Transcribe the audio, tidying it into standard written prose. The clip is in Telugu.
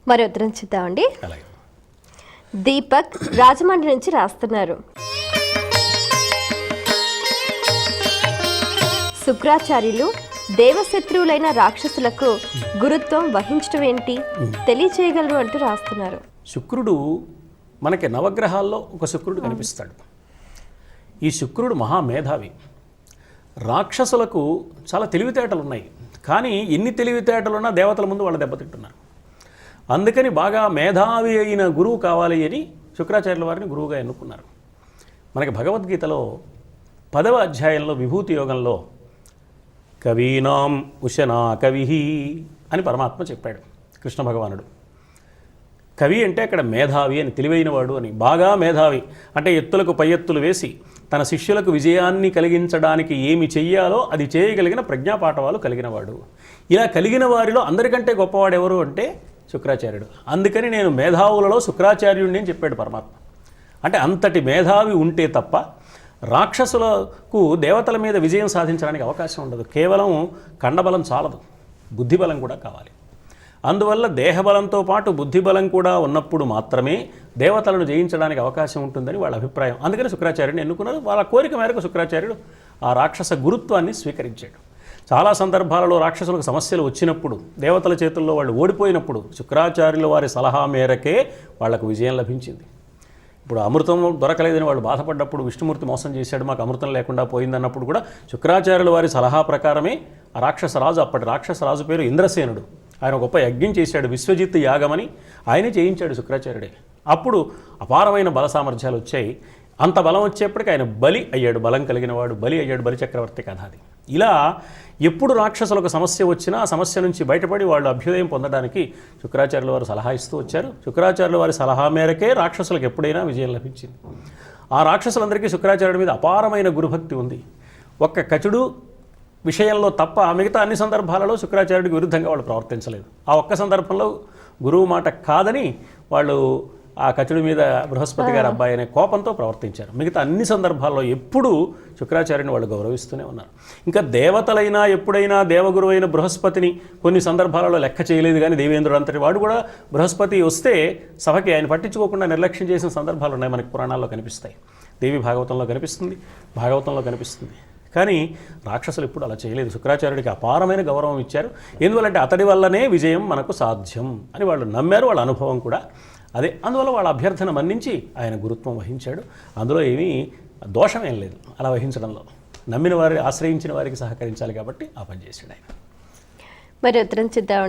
మరి ఉత్తరం చూద్దామండి. అలాగే. దీపక్ రాజమండ్రి నుంచి రాస్తున్నారు. శుక్రాచార్యులు దేవశత్రువులైన రాక్షసులకు గురుత్వం వహించడం ఏంటి తెలియచేయగలరు అంటూ రాస్తున్నారు. శుక్రుడు మనకి నవగ్రహాల్లో ఒక శుక్రుడు కనిపిస్తాడు. ఈ శుక్రుడు మహామేధావి. రాక్షసులకు చాలా తెలివితేటలు ఉన్నాయి, కానీ ఎన్ని తెలివితేటలున్నా దేవతల ముందు వాళ్ళు దెబ్బతింటున్నారు. అందుకని బాగా మేధావి అయిన గురువు కావాలి అని శుక్రాచార్యుల వారిని గురువుగా ఎన్నుకున్నారు. మనకి భగవద్గీతలో 10వ అధ్యాయంలో విభూతి యోగంలో కవీనాం ఉశనా కవి అని పరమాత్మ చెప్పాడు. కృష్ణ భగవానుడు కవి అంటే అక్కడ మేధావి అని, తెలివైనవాడు అని. బాగా మేధావి అంటే ఎత్తులకు పై ఎత్తులు వేసి తన శిష్యులకు విజయాన్ని కలిగించడానికి ఏమి చెయ్యాలో అది చేయగలిగిన ప్రజ్ఞాపాఠవాలు కలిగినవాడు. ఇలా కలిగిన వారిలో అందరికంటే గొప్పవాడు ఎవరు అంటే శుక్రాచార్యుడు. అందుకని నేను మేధావులలో శుక్రాచార్యుడిని అని చెప్పాడు పరమాత్మ. అంటే అంతటి మేధావి ఉంటే తప్ప రాక్షసులకు దేవతల మీద విజయం సాధించడానికి అవకాశం ఉండదు. కేవలం కండబలం చాలదు, బుద్ధిబలం కూడా కావాలి. అందువల్ల దేహబలంతో పాటు బుద్ధిబలం కూడా ఉన్నప్పుడు మాత్రమే దేవతలను జయించడానికి అవకాశం ఉంటుందని వాళ్ళ అభిప్రాయం. అందుకని శుక్రాచార్యుడిని ఎన్నుకున్నారు. వాళ్ళ కోరిక మేరకు శుక్రాచార్యుడు ఆ రాక్షస గురుత్వాన్ని స్వీకరించాడు. చాలా సందర్భాలలో రాక్షసులకు సమస్యలు వచ్చినప్పుడు, దేవతల చేతుల్లో వాళ్ళు ఓడిపోయినప్పుడు శుక్రాచార్యుల వారి సలహా మేరకే వాళ్లకు విజయం లభించింది. ఇప్పుడు అమృతం దొరకలేదని వాళ్ళు బాధపడ్డప్పుడు, విష్ణుమూర్తి మోసం చేశాడు, మాకు అమృతం లేకుండా పోయిందన్నప్పుడు కూడా శుక్రాచార్యుల వారి సలహా ప్రకారమే ఆ రాక్షసరాజు, అప్పటి రాక్షసరాజు పేరు ఇంద్రసేనుడు, ఆయన గొప్ప యజ్ఞం చేశాడు, విశ్వజిత్ యాగమని ఆయనే చేయించాడు శుక్రాచార్యుడే. అప్పుడు అపారమైన బల సామర్థ్యాలు వచ్చాయి. అంత బలం వచ్చేప్పటికి ఆయన బలి అయ్యాడు, బలం కలిగిన వాడు బలి అయ్యాడు. బలి చక్రవర్తి కథ అది. ఇలా ఎప్పుడు రాక్షసులకు సమస్య వచ్చినా ఆ సమస్య నుంచి బయటపడి వాళ్ళు అభ్యుదయం పొందడానికి శుక్రాచార్యుల వారు సలహా ఇస్తూ వచ్చారు. శుక్రాచార్యుల వారి సలహా మేరకే రాక్షసులకు ఎప్పుడైనా విజయం లభించింది. ఆ రాక్షసులందరికీ శుక్రాచార్యుడి మీద అపారమైన గురుభక్తి ఉంది. ఒక్క కచుడు విషయంలో తప్ప మిగతా అన్ని సందర్భాలలో శుక్రాచార్యుడికి విరుద్ధంగా వాళ్ళు ప్రవర్తించలేదు. ఆ ఒక్క సందర్భంలో గురువు మాట కాదని వాళ్ళు ఆ కచుడి మీద బృహస్పతి గారి అబ్బాయి అనే కోపంతో ప్రవర్తించారు. మిగతా అన్ని సందర్భాల్లో ఎప్పుడూ శుక్రాచార్యుని వాళ్ళు గౌరవిస్తూనే ఉన్నారు. ఇంకా దేవతలైనా ఎప్పుడైనా దేవగురువు అయిన బృహస్పతిని కొన్ని సందర్భాలలో లెక్క చేయలేదు. కానీ దేవేంద్రుడు అంతటి వాడు కూడా బృహస్పతి వస్తే సభకి ఆయన పట్టించుకోకుండా నిర్లక్ష్యం చేసిన సందర్భాలు ఉన్నాయి, మనకి పురాణాల్లో కనిపిస్తాయి. దేవి భాగవతంలో కనిపిస్తుంది, భాగవతంలో కనిపిస్తుంది. కానీ రాక్షసులు ఎప్పుడు అలా చేయలేదు. శుక్రాచార్యుడికి అపారమైన గౌరవం ఇచ్చారు. ఎందువల్లంటే అతడి వల్లనే విజయం మనకు సాధ్యం అని వాళ్ళు నమ్మారు. వాళ్ళ అనుభవం కూడా అదే. అందువల్ల వాళ్ళ అభ్యర్థన మన్నించి ఆయన గురుత్వం వహించాడు. అందులో ఏమీ దోషమేం లేదు అలా వహించడంలో. నమ్మిన వారి, ఆశ్రయించిన వారికి సహకరించాలి కాబట్టి ఆ పని చేశాడు ఆయన. మరి ఉత్తరం చూద్దాం.